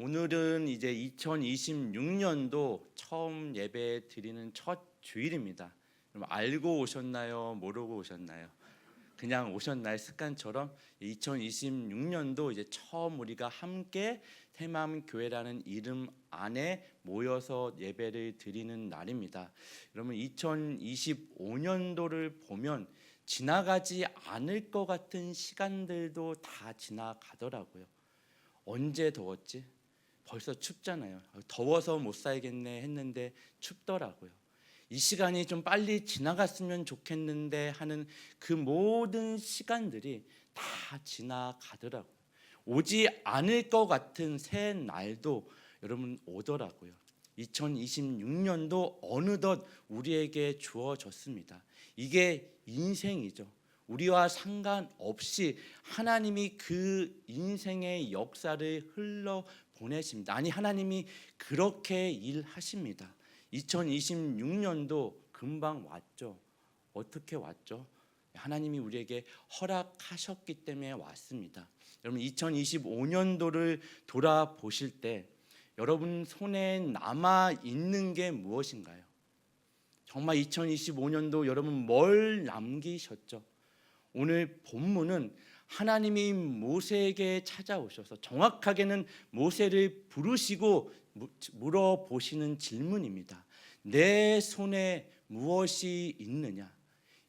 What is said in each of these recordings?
오늘은 이제 2026년도 처음 예배 드리는 첫 주일입니다. 그럼 알고 오셨나요? 모르고 오셨나요? 그냥 오셨나요? 습관처럼 2026년도 이제 처음 우리가 함께 새마음 교회라는 이름 안에 모여서 예배를 드리는 날입니다. 여러분 2025년도를 보면 지나가지 않을 것 같은 시간들도 다 지나가더라고요. 언제 더웠지? 벌써 춥잖아요. 더워서 못 살겠네 했는데 춥더라고요. 이 시간이 좀 빨리 지나갔으면 좋겠는데 하는 그 모든 시간들이 다 지나가더라고요. 오지 않을 것 같은 새 날도 여러분 오더라고요. 2026년도 어느덧 우리에게 주어졌습니다. 이게 인생이죠. 우리와 상관없이 하나님이 그 인생의 역사를 흘러 보내십니다. 아니, 하나님이 그렇게 일하십니다. 2026년도 금방 왔죠. 어떻게 왔죠? 하나님이 우리에게 허락하셨기 때문에 왔습니다. 여러분 2025년도를 돌아보실 때 여러분 손에 남아 있는 게 무엇인가요? 정말 2025년도 여러분 뭘 남기셨죠? 오늘 본문은 하나님이 모세에게 찾아오셔서 정확하게는 모세를 부르시고 물어보시는 질문입니다. 내 손에 무엇이 있느냐?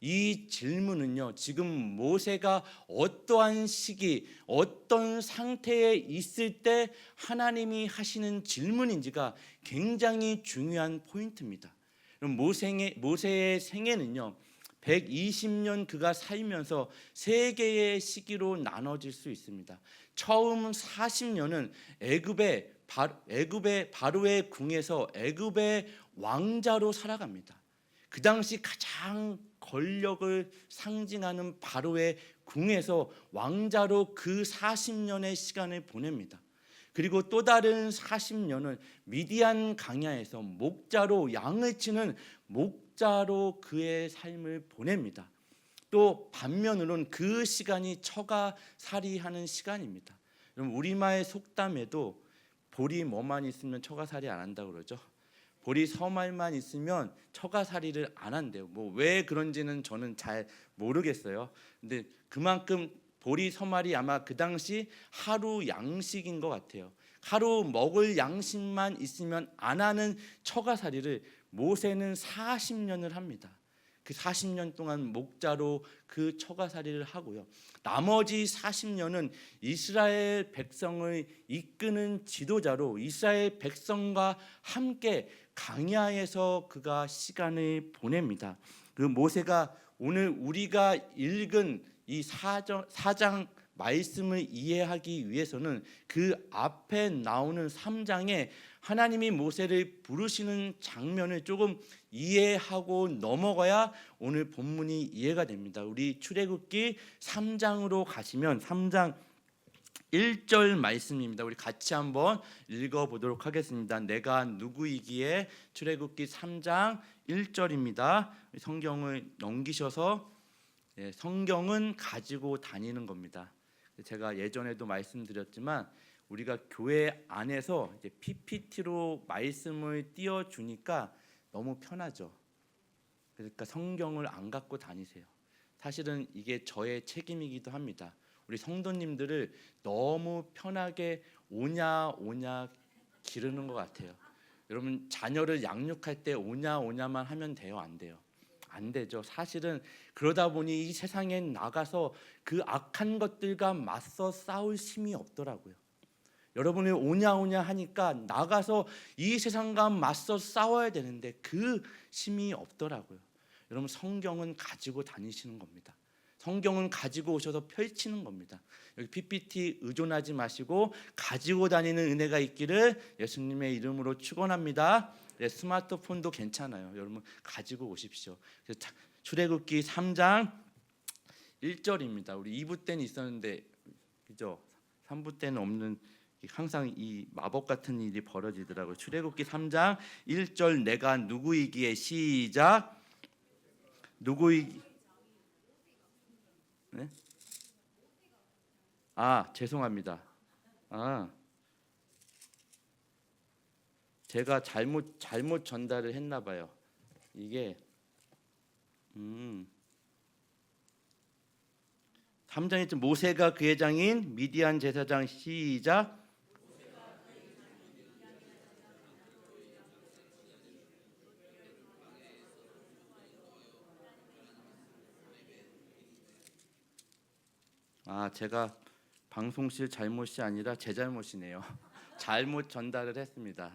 이 질문은요, 지금 모세가 어떠한 시기, 어떤 상태에 있을 때 하나님이 하시는 질문인지가 굉장히 중요한 포인트입니다. 모세의 생애는요, 120년 그가 살면서 세 개의 시기로 나눠질 수 있습니다. 처음 40년은 애굽의 바로의 궁에서 애굽의 왕자로 살아갑니다. 그 당시 가장 권력을 상징하는 바로의 궁에서 왕자로 그 40년의 시간을 보냅니다. 그리고 또 다른 40년은 미디안 강야에서 목자로 양을 치는 목자로 그의 삶을 보냅니다. 또 반면으로는 그 시간이 처가살이하는 시간입니다. 여러분 우리말 속담에도 보리 뭐만 있으면 처가살이 안 한다고 그러죠. 보리 서말만 있으면 처가살이를 안 한대요. 뭐 왜 그런지는 저는 잘 모르겠어요. 근데 그만큼 보리 서말이 아마 그 당시 하루 양식인 것 같아요. 하루 먹을 양식만 있으면 안 하는 처가살이를 모세는 40년을 합니다. 그 40년 동안 목자로 그 처가살이를 하고요. 나머지 40년은 이스라엘 백성을 이끄는 지도자로 이스라엘 백성과 함께 광야에서 그가 시간을 보냅니다. 그 모세가 오늘 우리가 읽은 이 사장 말씀을 이해하기 위해서는 그 앞에 나오는 3장에 하나님이 모세를 부르시는 장면을 조금 이해하고 넘어가야 오늘 본문이 이해가 됩니다. 우리 출애굽기 3장으로 가시면 3장 1절 말씀입니다. 우리 같이 한번 읽어보도록 하겠습니다. 내가 누구이기에 출애굽기 3장 1절입니다. 성경을 넘기셔서 성경은 가지고 다니는 겁니다. 제가 예전에도 말씀드렸지만 우리가 교회 안에서 이제 PPT로 말씀을 띄워주니까 너무 편하죠. 그러니까 성경을 안 갖고 다니세요. 사실은 이게 저의 책임이기도 합니다. 우리 성도님들을 너무 편하게 오냐 기르는 것 같아요. 여러분 자녀를 양육할 때 오냐만 하면 돼요? 안 돼요? 안 되죠. 사실은 그러다 보니 이 세상에 나가서 그 악한 것들과 맞서 싸울 힘이 없더라고요. 여러분이 오냐 하니까 나가서 이 세상과 맞서 싸워야 되는데 그 힘이 없더라고요. 여러분 성경은 가지고 다니시는 겁니다. 성경은 가지고 오셔서 펼치는 겁니다. 여기 PPT 의존하지 마시고 가지고 다니는 은혜가 있기를 예수님의 이름으로 축원합니다. 스마트폰도 괜찮아요. 여러분 가지고 오십시오. 출애굽기 3장 1절입니다. 우리 2부 때는 있었는데 그죠? 3부 때는 없는 항상 이 마법 같은 일이 벌어지더라고요. 출애굽기 3장 1절 내가 누구이기에 시작 네? 죄송합니다. 제가 잘못 전달을 했나 봐요. 이게 3장에 모세가 그의 장인 미디안 제사장 시작. 제가 방송실 잘못이 아니라 제 잘못이네요. 잘못 전달을 했습니다.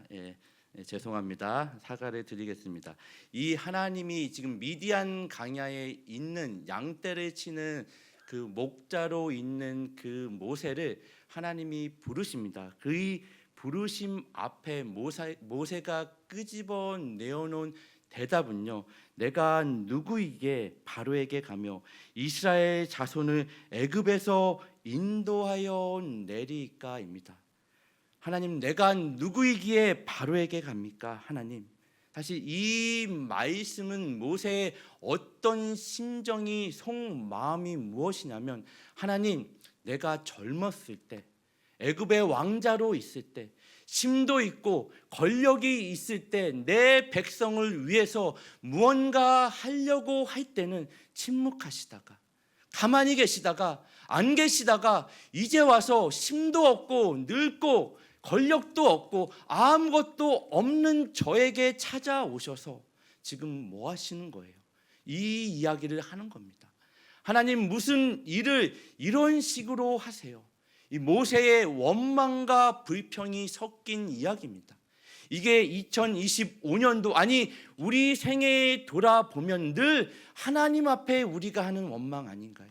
죄송합니다. 사과를 드리겠습니다. 이 하나님이 지금 미디안 강야에 있는 양떼를 치는 그 목자로 있는 그 모세를 하나님이 부르십니다. 그 부르심 앞에 모세가 끄집어 내어놓은 대답은요, 내가 누구에게 바로에게 가며 이스라엘 자손을 애굽에서 인도하여 내리까입니다. 하나님, 내가 누구이기에 바로에게 갑니까? 하나님, 사실 이 말씀은 모세의 어떤 심정이 속마음이 무엇이냐면, 하나님, 내가 젊었을 때 애굽의 왕자로 있을 때 힘도 있고 권력이 있을 때 내 백성을 위해서 무언가 하려고 할 때는 침묵하시다가 가만히 계시다가 안 계시다가 이제 와서 힘도 없고 늙고 권력도 없고 아무것도 없는 저에게 찾아오셔서 지금 뭐 하시는 거예요? 이 이야기를 하는 겁니다. 하나님, 무슨 일을 이런 식으로 하세요? 이 모세의 원망과 불평이 섞인 이야기입니다. 이게 2025년도 아니 우리 생애에 돌아보면 늘 하나님 앞에 우리가 하는 원망 아닌가요?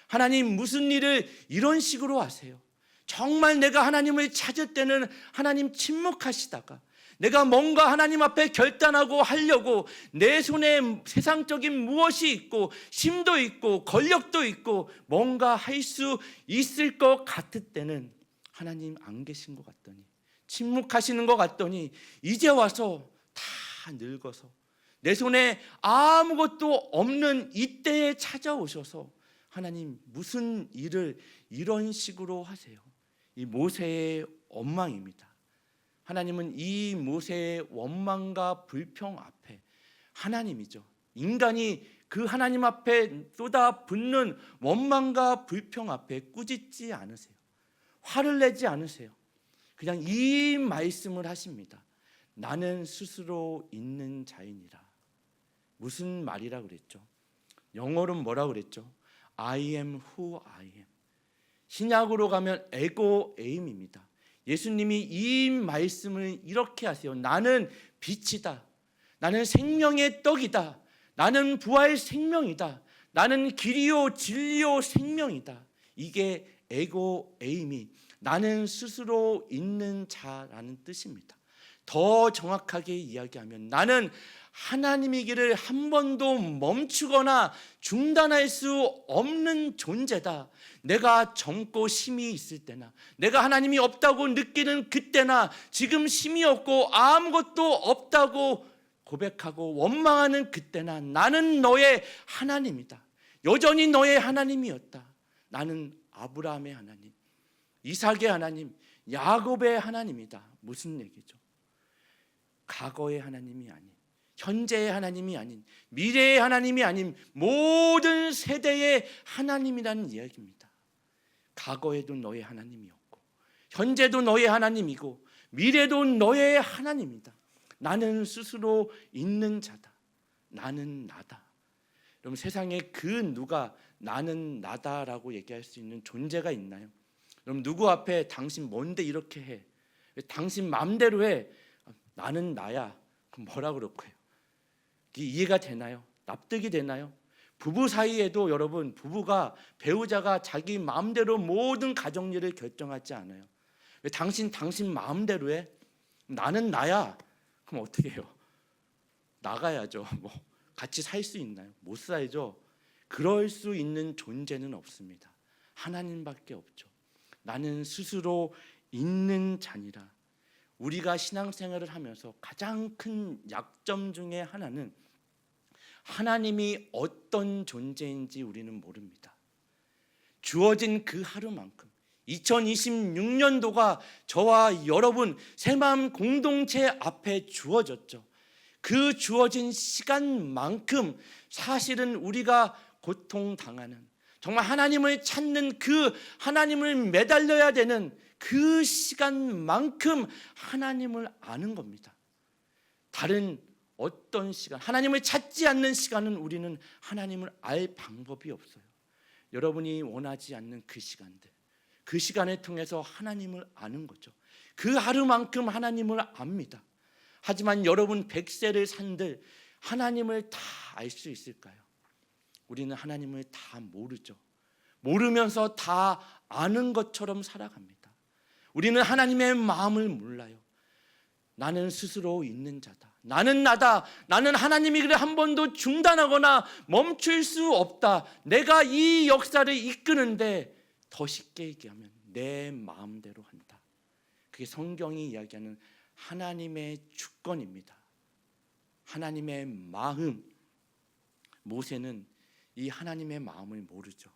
하나님, 무슨 일을 이런 식으로 하세요? 정말 내가 하나님을 찾을 때는 하나님 침묵하시다가 내가 뭔가 하나님 앞에 결단하고 하려고 내 손에 세상적인 무엇이 있고 힘도 있고 권력도 있고 뭔가 할 수 있을 것 같을 때는 하나님 안 계신 것 같더니 침묵하시는 것 같더니 이제 와서 다 늙어서 내 손에 아무것도 없는 이때에 찾아오셔서 하나님, 무슨 일을 이런 식으로 하세요? 이 모세의 원망입니다. 하나님은 이 모세의 원망과 불평 앞에 하나님이죠. 인간이 그 하나님 앞에 쏟아붓는 원망과 불평 앞에 꾸짖지 않으세요. 화를 내지 않으세요. 그냥 이 말씀을 하십니다. 나는 스스로 있는 자이니라. 무슨 말이라 그랬죠? 영어로는 뭐라 그랬죠? I am who I am. 신약으로 가면 에고 에임입니다. 예수님이 이 말씀을 이렇게 하세요. 나는 빛이다. 나는 생명의 떡이다. 나는 부활 생명이다. 나는 길이요 진리요 생명이다. 이게 에고 에임이 나는 스스로 있는 자라는 뜻입니다. 더 정확하게 이야기하면 나는 하나님의 길을 한 번도 멈추거나 중단할 수 없는 존재다. 내가 젊고 힘이 있을 때나 내가 하나님이 없다고 느끼는 그때나 지금 힘이 없고 아무것도 없다고 고백하고 원망하는 그때나 나는 너의 하나님이다. 여전히 너의 하나님이었다. 나는 아브라함의 하나님, 이삭의 하나님, 야곱의 하나님이다. 무슨 얘기죠? 과거의 하나님이 아닌, 현재의 하나님이 아닌, 미래의 하나님이 아닌 모든 세대의 하나님이라는 이야기입니다. 과거에도 너의 하나님이었고 현재도 너의 하나님이고 미래도 너의 하나님이다. 나는 스스로 있는 자다. 나는 나다. 여러분, 세상에 그 누가 나는 나다라고 얘기할 수 있는 존재가 있나요? 여러분, 누구 앞에 당신 뭔데 이렇게 해? 당신 마음대로 해. 나는 나야. 그럼 뭐라 그럴 거예요? 이해가 되나요? 납득이 되나요? 부부 사이에도 여러분, 부부가 배우자가 자기 마음대로 모든 가정일을 결정하지 않아요. 왜 당신 마음대로 해? 나는 나야. 그럼 어떻게 해요? 나가야죠. 뭐 같이 살 수 있나요? 못 살죠. 그럴 수 있는 존재는 없습니다. 하나님밖에 없죠. 나는 스스로 있는 자니라. 우리가 신앙생활을 하면서 가장 큰 약점 중에 하나는 하나님이 어떤 존재인지 우리는 모릅니다. 주어진 그 하루만큼 2026년도가 저와 여러분 새마음 공동체 앞에 주어졌죠. 그 주어진 시간만큼 사실은 우리가 고통당하는, 정말 하나님을 찾는, 그 하나님을 매달려야 되는 그 시간만큼 하나님을 아는 겁니다. 다른 어떤 시간, 하나님을 찾지 않는 시간은 우리는 하나님을 알 방법이 없어요. 여러분이 원하지 않는 그 시간들, 그 시간을 통해서 하나님을 아는 거죠. 그 하루만큼 하나님을 압니다. 하지만 여러분 100세를 산들 하나님을 다 알 수 있을까요? 우리는 하나님을 다 모르죠. 모르면서 다 아는 것처럼 살아갑니다. 우리는 하나님의 마음을 몰라요. 나는 스스로 있는 자다. 나는 나다. 나는 하나님이 그래 한 번도 중단하거나 멈출 수 없다. 내가 이 역사를 이끄는데 더 쉽게 얘기하면 내 마음대로 한다. 그게 성경이 이야기하는 하나님의 주권입니다. 하나님의 마음. 모세는 이 하나님의 마음을 모르죠.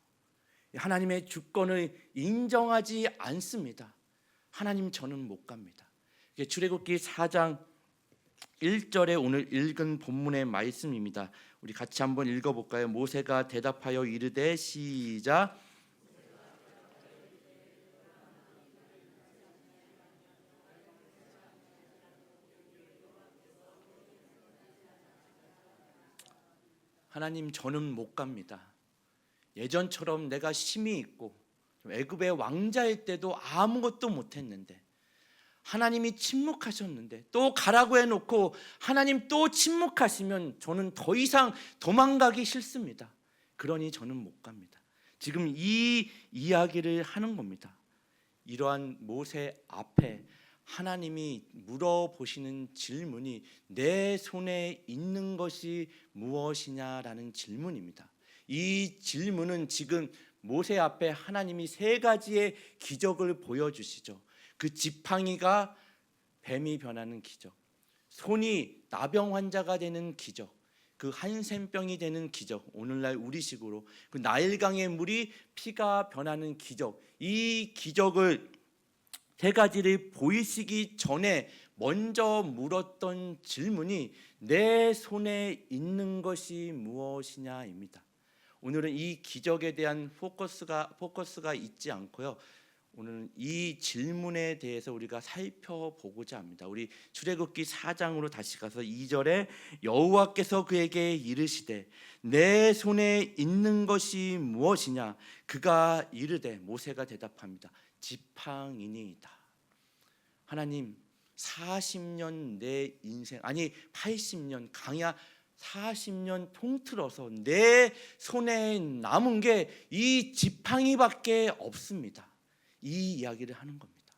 하나님의 주권을 인정하지 않습니다. 하나님, 저는 못 갑니다. 출애굽기 4장 1절에 오늘 읽은 본문의 말씀입니다. 우리 같이 한번 읽어볼까요? 모세가 대답하여 이르되, 시작. 하나님, 저는 못 갑니다. 예전처럼 내가 힘이 있고 애굽의 왕자일 때도 아무것도 못했는데, 하나님이 침묵하셨는데 또 가라고 해놓고 하나님 또 침묵하시면 저는 더 이상 도망가기 싫습니다. 그러니 저는 못 갑니다. 지금 이 이야기를 하는 겁니다. 이러한 모세 앞에 하나님이 물어보시는 질문이 내 손에 있는 것이 무엇이냐라는 질문입니다. 이 질문은 지금 모세 앞에 하나님이 세 가지의 기적을 보여주시죠. 그 지팡이가 뱀이 변하는 기적, 손이 나병 환자가 되는 기적, 그 한센병이 되는 기적, 오늘날 우리식으로 그 나일강의 물이 피가 변하는 기적, 이 기적을 세 가지를 보이시기 전에 먼저 물었던 질문이 내 손에 있는 것이 무엇이냐입니다. 오늘은 이 기적에 대한 포커스가 있지 않고요. 오늘은 이 질문에 대해서 우리가 살펴보고자 합니다. 우리 출애굽기 4장으로 다시 가서 2절에 여호와께서 그에게 이르시되 내 손에 있는 것이 무엇이냐? 그가 이르되, 모세가 대답합니다. 지팡이니이다. 하나님, 40년 내 인생, 아니 80년, 강야 40년 통틀어서 내 손에 남은 게 이 지팡이밖에 없습니다. 이 이야기를 하는 겁니다.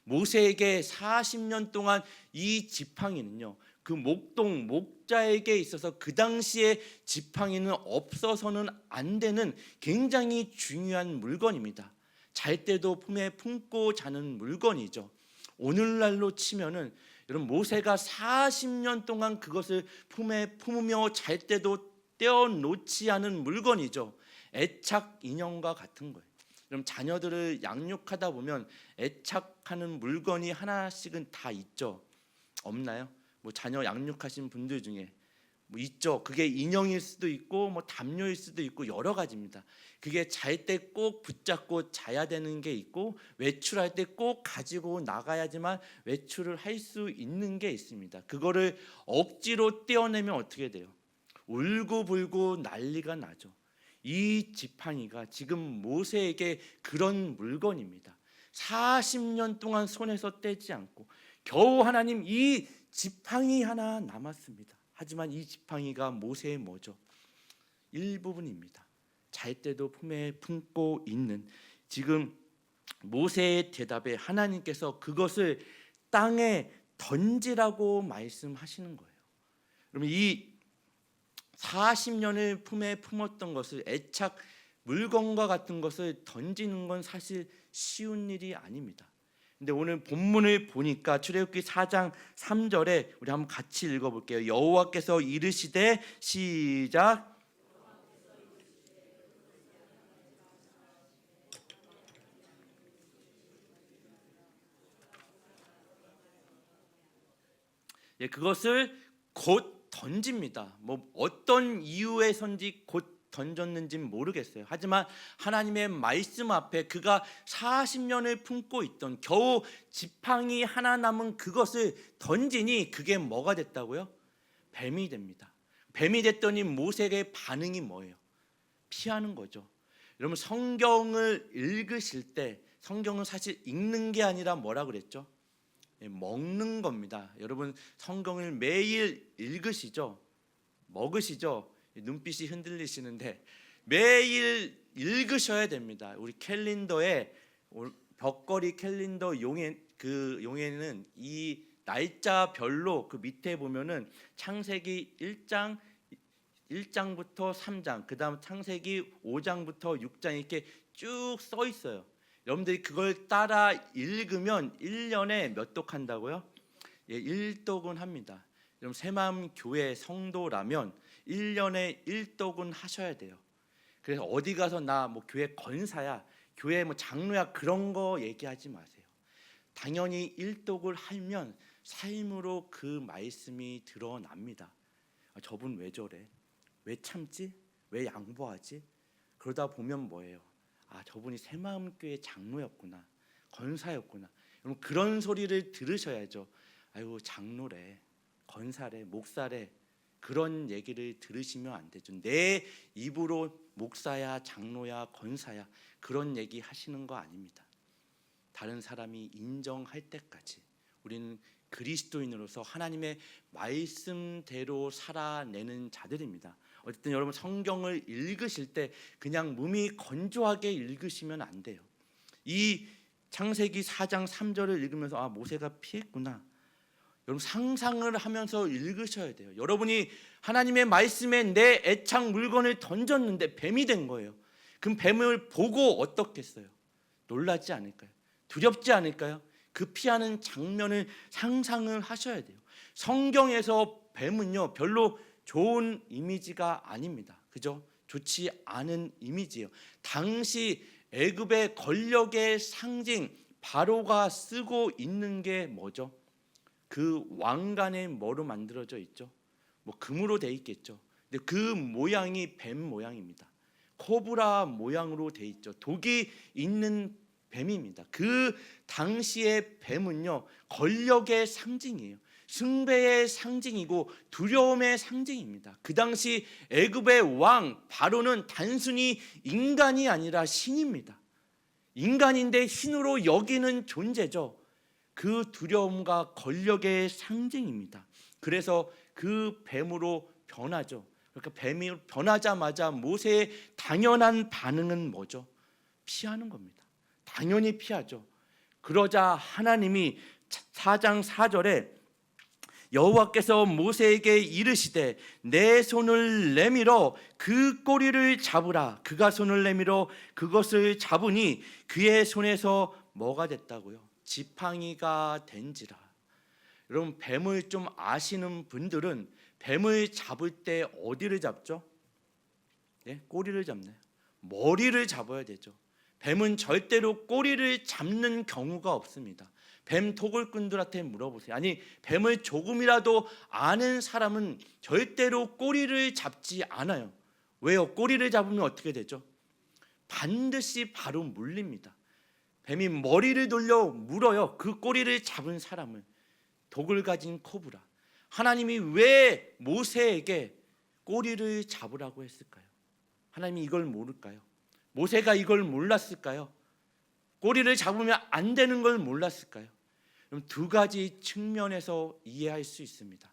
모세에게 40년 동안 이 지팡이는요, 그 목자에게 있어서 그 당시에 지팡이는 없어서는 안 되는 굉장히 중요한 물건입니다. 잘 때도 품에 품고 자는 물건이죠. 오늘날로 치면은 여러분, 모세가 40년 동안 그것을 품에 품으며 잘 때도 떼어놓지 않은 물건이죠. 애착 인형과 같은 거예요. 그럼 자녀들을 양육하다 보면 애착하는 물건이 하나씩은 다 있죠. 없나요? 뭐 자녀 양육하신 분들 중에 뭐 있죠. 그게 인형일 수도 있고 뭐 담요일 수도 있고 여러 가지입니다. 그게 잘 때 꼭 붙잡고 자야 되는 게 있고, 외출할 때 꼭 가지고 나가야지만 외출을 할 수 있는 게 있습니다. 그거를 억지로 떼어내면 어떻게 돼요? 울고불고 난리가 나죠. 이 지팡이가 지금 모세에게 그런 물건입니다. 40년 동안 손에서 떼지 않고 겨우 하나님 이 지팡이 하나 남았습니다. 하지만 이 지팡이가 모세의 뭐죠? 일부분입니다. 잘 때도 품에 품고 있는, 지금 모세의 대답에 하나님께서 그것을 땅에 던지라고 말씀하시는 거예요. 그러면 이 40년을 품에 품었던 것을, 애착 물건과 같은 것을 던지는 건 사실 쉬운 일이 아닙니다. 근데 오늘 본문을 보니까 출애굽기 4장 3절에 우리 한번 같이 읽어볼게요. 여호와께서 이르시되, 시작. 그것을 곧 던집니다. 뭐 어떤 이유에선지 곧 던졌는지는 모르겠어요. 하지만 하나님의 말씀 앞에 그가 40년을 품고 있던 겨우 지팡이 하나 남은 그것을 던지니 그게 뭐가 됐다고요? 뱀이 됩니다. 뱀이 됐더니 모세의 반응이 뭐예요? 피하는 거죠. 여러분, 성경을 읽으실 때 성경은 사실 읽는 게 아니라 뭐라 그랬죠? 먹는 겁니다. 여러분, 성경을 매일 읽으시죠? 먹으시죠? 눈빛이 흔들리시는데 매일 읽으셔야 됩니다. 우리 캘린더에 벽걸이 캘린더 용에는 이 날짜별로 그 밑에 보면은 창세기 1장부터 3장, 그다음 창세기 5장부터 6장 이렇게 쭉 써 있어요. 여러분들이 그걸 따라 읽으면 1년에 몇 독 한다고요? 1독은 합니다. 여러분, 새마음 교회 성도라면 1년에 1독은 하셔야 돼요. 그래서 어디 가서 나 뭐 교회 권사야, 교회 뭐 장로야 그런 거 얘기하지 마세요. 당연히 1독을 하면 삶으로 그 말씀이 드러납니다. 저분 왜 저래? 왜 참지? 왜 양보하지? 그러다 보면 뭐예요? 저분이 새마음교회 장로였구나, 권사였구나. 여러분, 그런 소리를 들으셔야죠. 아이고, 장로래, 권사래, 목사래, 그런 얘기를 들으시면 안 되죠. 내 입으로 목사야, 장로야, 권사야 그런 얘기 하시는 거 아닙니다. 다른 사람이 인정할 때까지 우리는 그리스도인으로서 하나님의 말씀대로 살아내는 자들입니다. 어쨌든 여러분, 성경을 읽으실 때 그냥 몸이 건조하게 읽으시면 안 돼요. 이 창세기 4장 3절을 읽으면서 모세가 피했구나, 여러분 상상을 하면서 읽으셔야 돼요. 여러분이 하나님의 말씀에 내 애착 물건을 던졌는데 뱀이 된 거예요. 그럼 뱀을 보고 어떻겠어요? 놀라지 않을까요? 두렵지 않을까요? 그 피하는 장면을 상상을 하셔야 돼요. 성경에서 뱀은요 별로 좋은 이미지가 아닙니다. 그죠? 좋지 않은 이미지예요. 당시 애굽의 권력의 상징 바로가 쓰고 있는 게 뭐죠? 그 왕관에 뭐로 만들어져 있죠? 뭐 금으로 돼 있겠죠. 근데 그 모양이 뱀 모양입니다. 코브라 모양으로 돼 있죠. 독이 있는 뱀입니다. 그 당시의 뱀은요 권력의 상징이에요. 숭배의 상징이고 두려움의 상징입니다. 그 당시 애굽의 왕 바로는 단순히 인간이 아니라 신입니다. 인간인데 신으로 여기는 존재죠. 그 두려움과 권력의 상징입니다. 그래서 그 뱀으로 변하죠. 그러니까 뱀이 변하자마자 모세의 당연한 반응은 뭐죠? 피하는 겁니다. 당연히 피하죠. 그러자 하나님이 4장 4절에 여호와께서 모세에게 이르시되 내 손을 내밀어 그 꼬리를 잡으라. 그가 손을 내밀어 그것을 잡으니 그의 손에서 뭐가 됐다고요? 지팡이가 된지라. 여러분, 뱀을 좀 아시는 분들은 뱀을 잡을 때 어디를 잡죠? 꼬리를 잡나요? 머리를 잡아야 되죠. 뱀은 절대로 꼬리를 잡는 경우가 없습니다. 뱀 토굴꾼들한테 물어보세요. 아니, 뱀을 조금이라도 아는 사람은 절대로 꼬리를 잡지 않아요. 왜요? 꼬리를 잡으면 어떻게 되죠? 반드시 바로 물립니다. 뱀이 머리를 돌려 물어요. 그 꼬리를 잡은 사람을. 독을 가진 코브라. 하나님이 왜 모세에게 꼬리를 잡으라고 했을까요? 하나님이 이걸 모를까요? 모세가 이걸 몰랐을까요? 꼬리를 잡으면 안 되는 걸 몰랐을까요? 그럼 두 가지 측면에서 이해할 수 있습니다.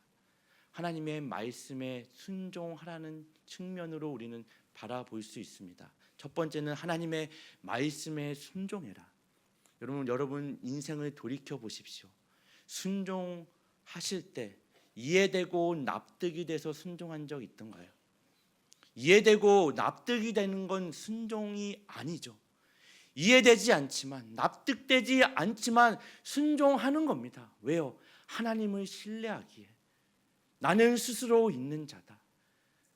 하나님의 말씀에 순종하라는 측면으로 우리는 바라볼 수 있습니다. 첫 번째는 하나님의 말씀에 순종해라. 여러분 인생을 돌이켜 보십시오. 순종하실 때 이해되고 납득이 돼서 순종한 적 있던가요? 이해되고 납득이 되는 건 순종이 아니죠. 이해되지 않지만, 납득되지 않지만 순종하는 겁니다. 왜요? 하나님을 신뢰하기에. 나는 스스로 있는 자다.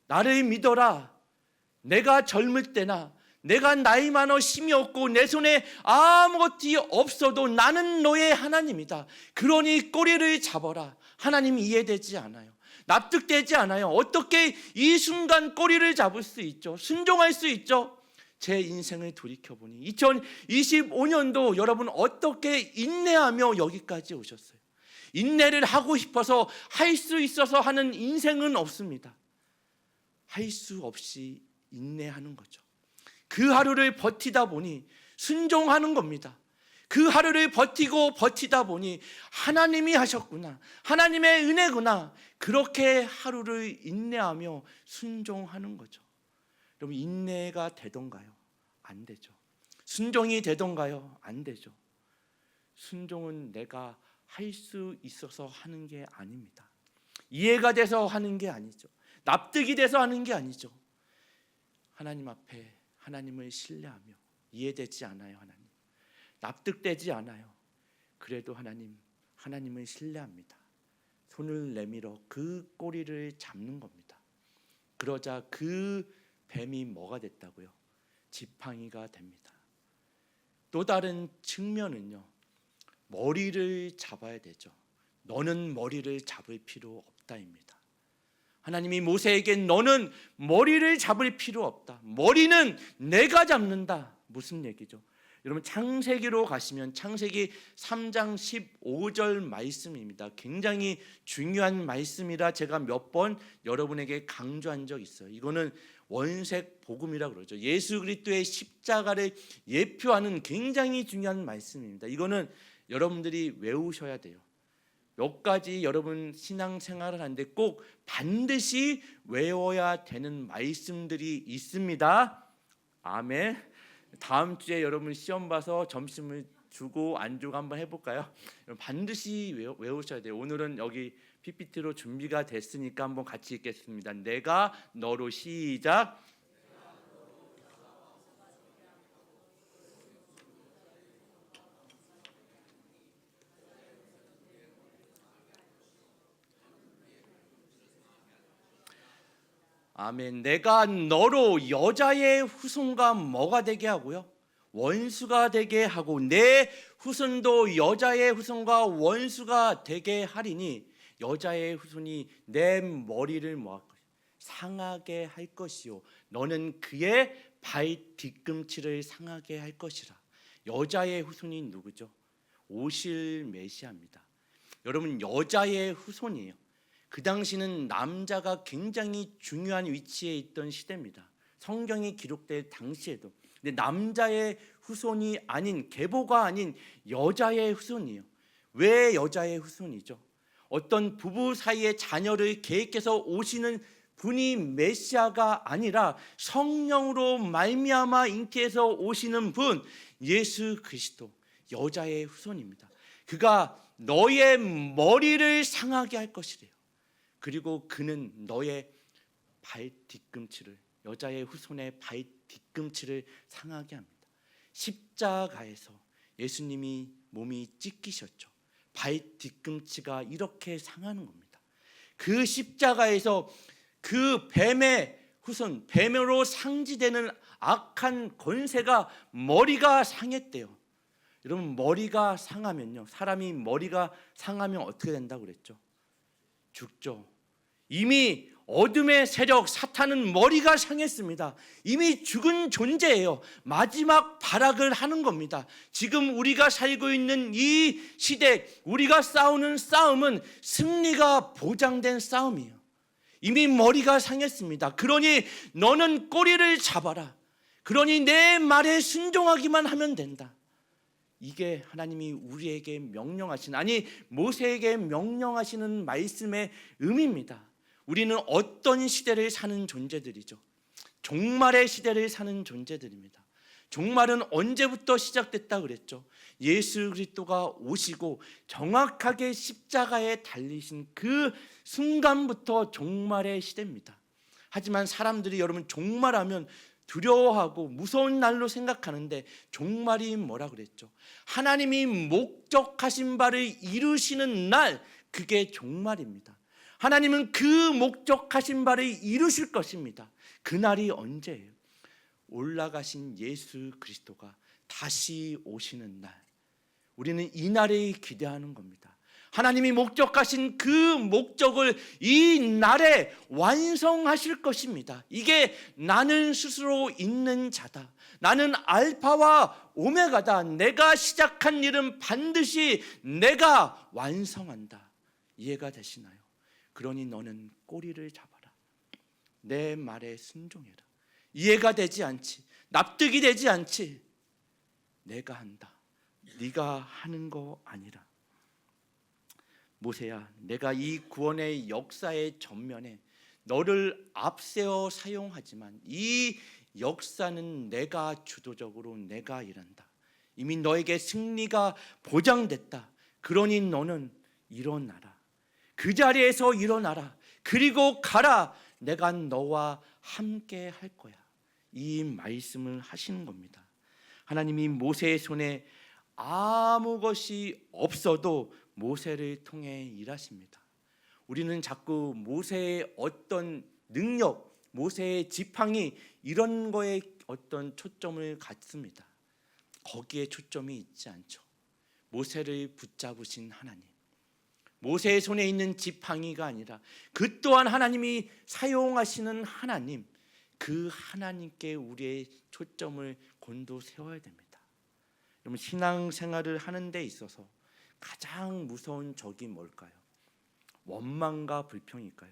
나를 믿어라. 내가 젊을 때나 내가 나이 많아 힘이 없고 내 손에 아무것도 없어도 나는 너의 하나님이다. 그러니 꼬리를 잡아라. 하나님이 이해되지 않아요. 납득되지 않아요. 어떻게 이 순간 꼬리를 잡을 수 있죠? 순종할 수 있죠? 제 인생을 돌이켜보니 2025년도 여러분 어떻게 인내하며 여기까지 오셨어요? 인내를 하고 싶어서 할 수 있어서 하는 인생은 없습니다. 할 수 없이 인내하는 거죠. 그 하루를 버티다 보니 순종하는 겁니다. 그 하루를 버티다 보니 하나님이 하셨구나, 하나님의 은혜구나, 그렇게 하루를 인내하며 순종하는 거죠. 여러분, 인내가 되던가요? 안 되죠. 순종이 되던가요? 안 되죠. 순종은 내가 할 수 있어서 하는 게 아닙니다. 이해가 돼서 하는 게 아니죠. 납득이 돼서 하는 게 아니죠. 하나님 앞에 하나님을 신뢰하며, 이해되지 않아요 하나님, 납득되지 않아요. 그래도 하나님을 신뢰합니다. 손을 내밀어 그 꼬리를 잡는 겁니다. 그러자 그 뱀이 뭐가 됐다고요? 지팡이가 됩니다. 또 다른 측면은요, 머리를 잡아야 되죠. 너는 머리를 잡을 필요 없다입니다. 하나님이 모세에게 너는 머리를 잡을 필요 없다, 머리는 내가 잡는다. 무슨 얘기죠? 여러분, 창세기로 가시면 창세기 3장 15절 말씀입니다. 굉장히 중요한 말씀이라 제가 몇 번 여러분에게 강조한 적 있어요. 이거는 원색 복음이라고 그러죠. 예수 그리스도의 십자가를 예표하는 굉장히 중요한 말씀입니다. 이거는 여러분들이 외우셔야 돼요. 몇 가지 여러분 신앙생활을 하는데 꼭 반드시 외워야 되는 말씀들이 있습니다. 아멘. 다음 주에 여러분 시험 봐서 점심을 주고 안 주고 한번 해볼까요? 반드시 외우셔야 돼요. 오늘은 여기 PPT로 준비가 됐으니까 한번 같이 읽겠습니다. 내가 너로, 시작. 아멘. 내가 너로 여자의 후손과 뭐가 되게 하고요? 원수가 되게 하고 내 후손도 여자의 후손과 원수가 되게 하리니 여자의 후손이 내 머리를 상하게 할 것이요 너는 그의 발 뒤꿈치를 상하게 할 것이라. 여자의 후손이 누구죠? 오실 메시아입니다. 여러분, 여자의 후손이에요. 그 당시는 남자가 굉장히 중요한 위치에 있던 시대입니다. 성경이 기록될 당시에도. 근데 남자의 후손이 아닌, 계보가 아닌 여자의 후손이에요. 왜 여자의 후손이죠? 어떤 부부 사이에 자녀를 계획해서 오시는 분이 메시아가 아니라 성령으로 말미암아 잉태해서 오시는 분, 예수 그리스도, 여자의 후손입니다. 그가 너의 머리를 상하게 할 것이래요. 그리고 그는 너의 발 뒤꿈치를, 여자의 후손의 발 뒤꿈치를 상하게 합니다. 십자가에서 예수님이 몸이 찢기셨죠. 발 뒤꿈치가 이렇게 상하는 겁니다. 그 십자가에서 그 뱀의 후손, 뱀으로 상지되는 악한 권세가 머리가 상했대요. 여러분, 머리가 상하면요, 사람이 머리가 상하면 어떻게 된다고 그랬죠? 죽죠. 이미 어둠의 세력 사탄은 머리가 상했습니다. 이미 죽은 존재예요. 마지막 발악을 하는 겁니다. 지금 우리가 살고 있는 이 시대, 우리가 싸우는 싸움은 승리가 보장된 싸움이에요. 이미 머리가 상했습니다. 그러니 너는 꼬리를 잡아라. 그러니 내 말에 순종하기만 하면 된다. 이게 하나님이 우리에게 명령하신, 아니 모세에게 명령하시는 말씀의 의미입니다. 우리는 어떤 시대를 사는 존재들이죠? 종말의 시대를 사는 존재들입니다. 종말은 언제부터 시작됐다 그랬죠? 예수 그리스도가 오시고 정확하게 십자가에 달리신 그 순간부터 종말의 시대입니다. 하지만 사람들이, 여러분, 종말하면 두려워하고 무서운 날로 생각하는데 종말이 뭐라 그랬죠? 하나님이 목적하신 바를 이루시는 날, 그게 종말입니다. 하나님은 그 목적하신 바를 이루실 것입니다. 그날이 언제예요? 올라가신 예수 그리스도가 다시 오시는 날. 우리는 이 날을 기대하는 겁니다. 하나님이 목적하신 그 목적을 이 날에 완성하실 것입니다. 이게 나는 스스로 있는 자다. 나는 알파와 오메가다. 내가 시작한 일은 반드시 내가 완성한다. 이해가 되시나요? 그러니 너는 꼬리를 잡아라. 내 말에 순종해라. 이해가 되지 않지, 납득이 되지 않지, 내가 한다. 네가 하는 거 아니라. 모세야, 내가 이 구원의 역사의 전면에 너를 앞세워 사용하지만 이 역사는 내가 주도적으로 내가 일한다. 이미 너에게 승리가 보장됐다. 그러니 너는 일어나라. 그 자리에서 일어나라. 그리고 가라. 내가 너와 함께 할 거야. 이 말씀을 하시는 겁니다. 하나님이 모세의 손에 아무 것이 없어도 모세를 통해 일하십니다. 우리는 자꾸 모세의 어떤 능력, 모세의 지팡이 이런 거에 어떤 초점을 갖습니다. 거기에 초점이 있지 않죠. 모세를 붙잡으신 하나님, 모세의 손에 있는 지팡이가 아니라 그 또한 하나님이 사용하시는 하나님, 그 하나님께 우리의 초점을 곤두세워야 됩니다. 여러분, 신앙생활을 하는 데 있어서 가장 무서운 적이 뭘까요? 원망과 불평일까요?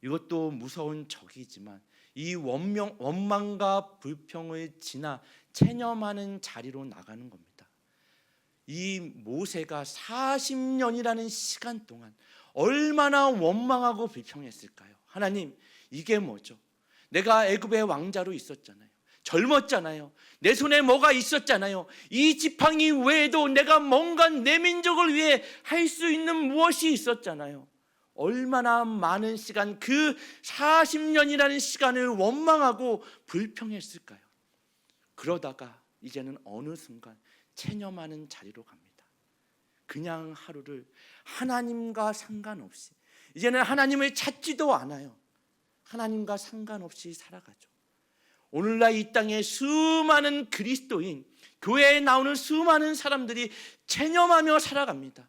이것도 무서운 적이지만 이 원망과 불평을 지나 체념하는 자리로 나가는 겁니다. 이 모세가 40년이라는 시간 동안 얼마나 원망하고 불평했을까요? 하나님, 이게 뭐죠? 내가 애굽의 왕자로 있었잖아요. 젊었잖아요. 내 손에 뭐가 있었잖아요. 이 지팡이 외에도 내가 뭔가 내 민족을 위해 할 수 있는 무엇이 있었잖아요. 얼마나 많은 시간, 그 40년이라는 시간을 원망하고 불평했을까요? 그러다가 이제는 어느 순간 체념하는 자리로 갑니다. 그냥 하루를 하나님과 상관없이, 이제는 하나님을 찾지도 않아요. 하나님과 상관없이 살아가죠. 오늘날 이 땅에 수많은 그리스도인, 교회에 나오는 수많은 사람들이 체념하며 살아갑니다.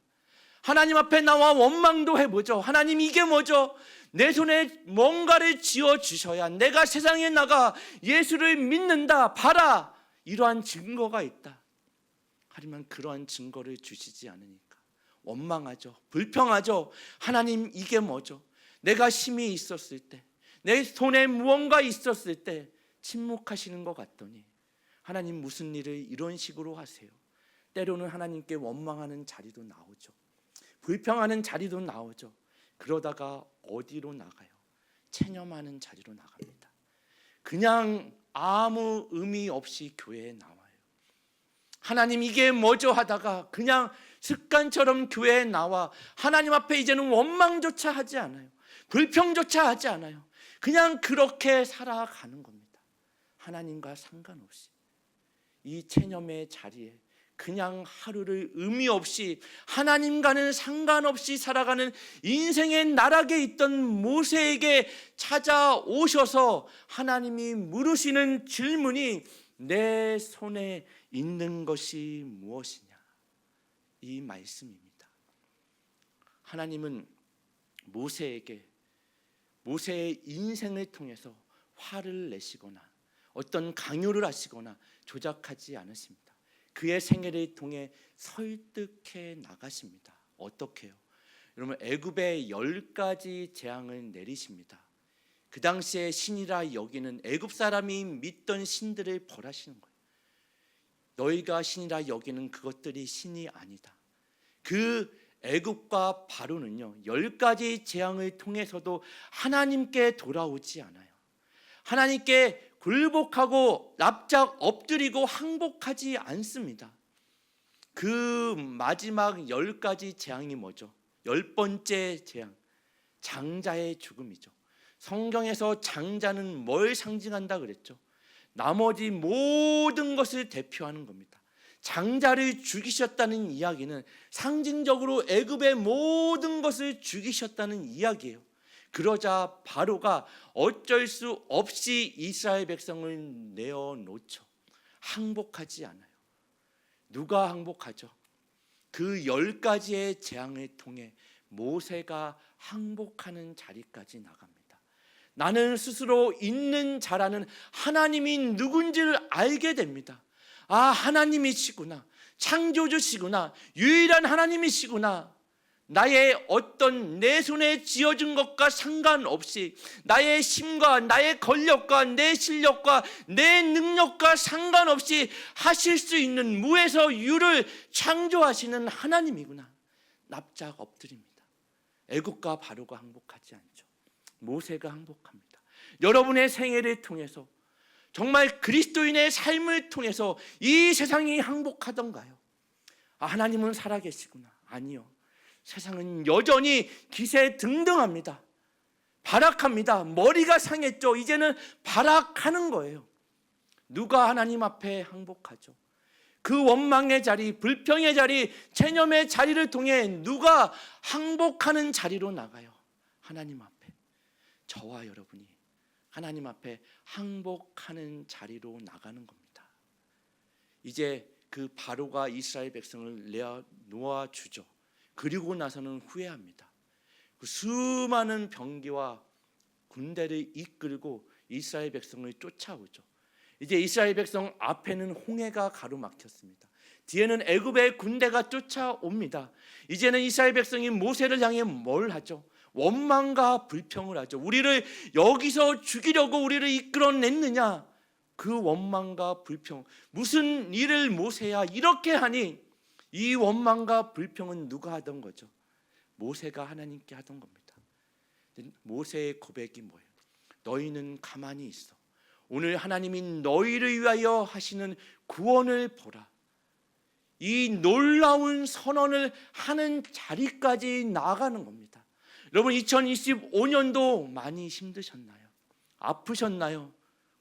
하나님 앞에 나와 원망도 해보죠. 하나님, 이게 뭐죠? 내 손에 뭔가를 쥐어주셔야 내가 세상에 나가 예수를 믿는다, 봐라, 이러한 증거가 있다. 하지만 그러한 증거를 주시지 않으니까 원망하죠. 불평하죠. 하나님, 이게 뭐죠? 내가 힘이 있었을 때, 내 손에 무언가 있었을 때 침묵하시는 것 같더니 하나님, 무슨 일을 이런 식으로 하세요? 때로는 하나님께 원망하는 자리도 나오죠. 불평하는 자리도 나오죠. 그러다가 어디로 나가요? 체념하는 자리로 나갑니다. 그냥 아무 의미 없이 교회에 나와요. 하나님, 이게 뭐죠? 하다가 그냥 습관처럼 교회에 나와 하나님 앞에 이제는 원망조차 하지 않아요. 불평조차 하지 않아요. 그냥 그렇게 살아가는 겁니다. 하나님과 상관없이 이 체념의 자리에 그냥 하루를 의미 없이 하나님과는 상관없이 살아가는 인생의 나락에 있던 모세에게 찾아오셔서 하나님이 물으시는 질문이 내 손에 있는 것이 무엇이냐, 이 말씀입니다. 하나님은 모세에게 모세의 인생을 통해서 화를 내시거나 어떤 강요를 하시거나 조작하지 않으십니다. 그의 생애를 통해 설득해 나가십니다. 어떻게요? 여러분, 애굽에 10가지 재앙을 내리십니다. 그 당시에 신이라 여기는 애굽 사람이 믿던 신들을 벌하시는 거예요. 너희가 신이라 여기는 그것들이 신이 아니다. 그 애굽과 바로는요, 10가지 재앙을 통해서도 하나님께 돌아오지 않아요. 하나님께 굴복하고 납작 엎드리고 항복하지 않습니다. 그 마지막 10가지 재앙이 뭐죠? 10번째 재앙, 장자의 죽음이죠. 성경에서 장자는 뭘 상징한다 그랬죠? 나머지 모든 것을 대표하는 겁니다. 장자를 죽이셨다는 이야기는 상징적으로 애굽의 모든 것을 죽이셨다는 이야기예요. 그러자 바로가 어쩔 수 없이 이스라엘 백성을 내어놓죠. 항복하지 않아요. 누가 항복하죠? 그 10가지의 재앙을 통해 모세가 항복하는 자리까지 나갑니다. 나는 스스로 있는 자라는 하나님이 누군지를 알게 됩니다. 아, 하나님이시구나, 창조주시구나, 유일한 하나님이시구나. 나의 어떤 내 손에 쥐어진 것과 상관없이, 나의 힘과 나의 권력과 내 실력과 내 능력과 상관없이 하실 수 있는 무에서 유를 창조하시는 하나님이구나. 납작 엎드립니다. 애국과 바로가 항복하지 않죠. 모세가 항복합니다. 여러분의 생애를 통해서, 정말 그리스도인의 삶을 통해서 이 세상이 항복하던가요? 아, 하나님은 살아계시구나. 아니요, 세상은 여전히 기세등등합니다. 발악합니다. 머리가 상했죠. 이제는 발악하는 거예요. 누가 하나님 앞에 항복하죠? 그 원망의 자리, 불평의 자리, 체념의 자리를 통해 누가 항복하는 자리로 나가요? 하나님 앞에. 저와 여러분이 하나님 앞에 항복하는 자리로 나가는 겁니다. 이제 그 바로가 이스라엘 백성을 놓아주죠. 그리고 나서는 후회합니다. 그 수많은 병기와 군대를 이끌고 이스라엘 백성을 쫓아오죠. 이제 이스라엘 백성 앞에는 홍해가 가로막혔습니다. 뒤에는 애굽의 군대가 쫓아옵니다. 이제는 이스라엘 백성이 모세를 향해 뭘 하죠? 원망과 불평을 하죠. 우리를 여기서 죽이려고 우리를 이끌어냈느냐? 그 원망과 불평, 무슨 일을 모세야 이렇게 하니? 이 원망과 불평은 누가 하던 거죠? 모세가 하나님께 하던 겁니다. 모세의 고백이 뭐예요? 너희는 가만히 있어. 오늘 하나님이 너희를 위하여 하시는 구원을 보라. 이 놀라운 선언을 하는 자리까지 나아가는 겁니다. 여러분, 2025년도 많이 힘드셨나요? 아프셨나요?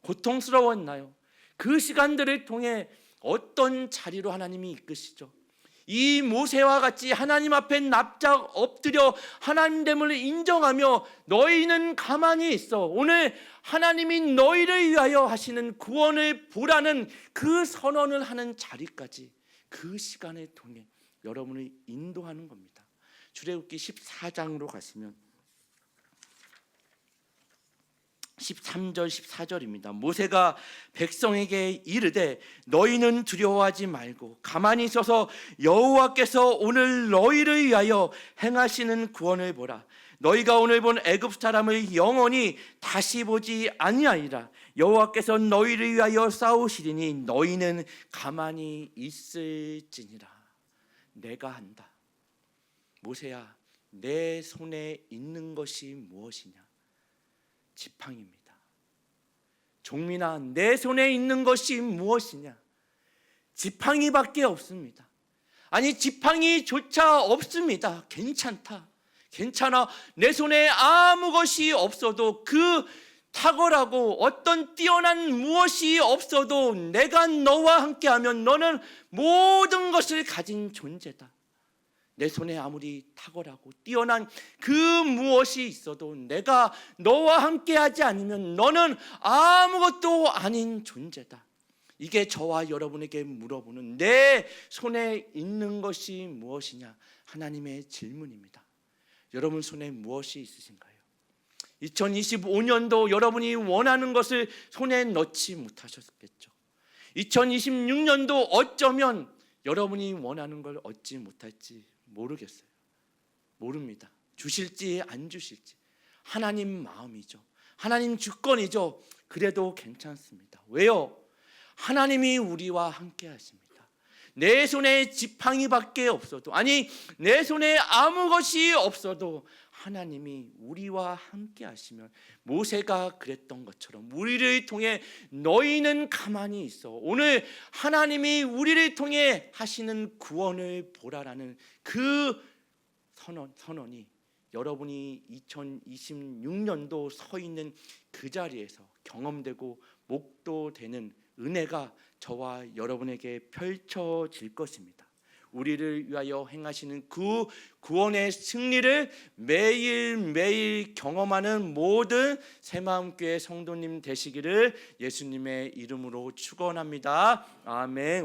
고통스러웠나요? 그 시간들을 통해 어떤 자리로 하나님이 이끄시죠? 이 모세와 같이 하나님 앞에 납작 엎드려 하나님됨을 인정하며 너희는 가만히 있어. 오늘 하나님이 너희를 위하여 하시는 구원을 보라는 그 선언을 하는 자리까지, 그 시간을 통해 여러분을 인도하는 겁니다. 출애굽기 14장으로 가시면 13절 14절입니다. 모세가 백성에게 이르되 너희는 두려워하지 말고 가만히 있어서 여호와께서 오늘 너희를 위하여 행하시는 구원을 보라. 너희가 오늘 본 애굽 사람을 영원히 다시 보지 아니하리라. 여호와께서 너희를 위하여 싸우시리니 너희는 가만히 있을지니라. 내가 한다. 모세야, 내 손에 있는 것이 무엇이냐? 지팡이입니다. 종민아, 내 손에 있는 것이 무엇이냐? 지팡이밖에 없습니다. 아니, 지팡이조차 없습니다. 괜찮다. 괜찮아. 내 손에 아무 것이 없어도, 그 탁월하고 어떤 뛰어난 무엇이 없어도 내가 너와 함께하면 너는 모든 것을 가진 존재다. 내 손에 아무리 탁월하고 뛰어난 그 무엇이 있어도 내가 너와 함께하지 않으면 너는 아무것도 아닌 존재다. 이게 저와 여러분에게 물어보는 내 손에 있는 것이 무엇이냐? 하나님의 질문입니다. 여러분 손에 무엇이 있으신가요? 2025년도 여러분이 원하는 것을 손에 넣지 못하셨겠죠. 2026년도 어쩌면 여러분이 원하는 걸 얻지 못할지 모르겠어요. 모릅니다. 주실지 안 주실지. 하나님 마음이죠. 하나님 주권이죠. 그래도 괜찮습니다. 왜요? 하나님이 우리와 함께 하십니다. 내 손에 지팡이밖에 없어도, 아니 내 손에 아무 것이 없어도 하나님이 우리와 함께 하시면, 모세가 그랬던 것처럼 우리를 통해 너희는 가만히 있어. 오늘 하나님이 우리를 통해 하시는 구원을 보라라는 그 선언이 여러분이 2026년도 서 있는 그 자리에서 경험되고 목도되는 은혜가 저와 여러분에게 펼쳐질 것입니다. 우리를 위하여 행하시는 그 구원의 승리를 매일매일 경험하는 모든 새마음교회 성도님 되시기를 예수님의 이름으로 축원합니다. 아멘.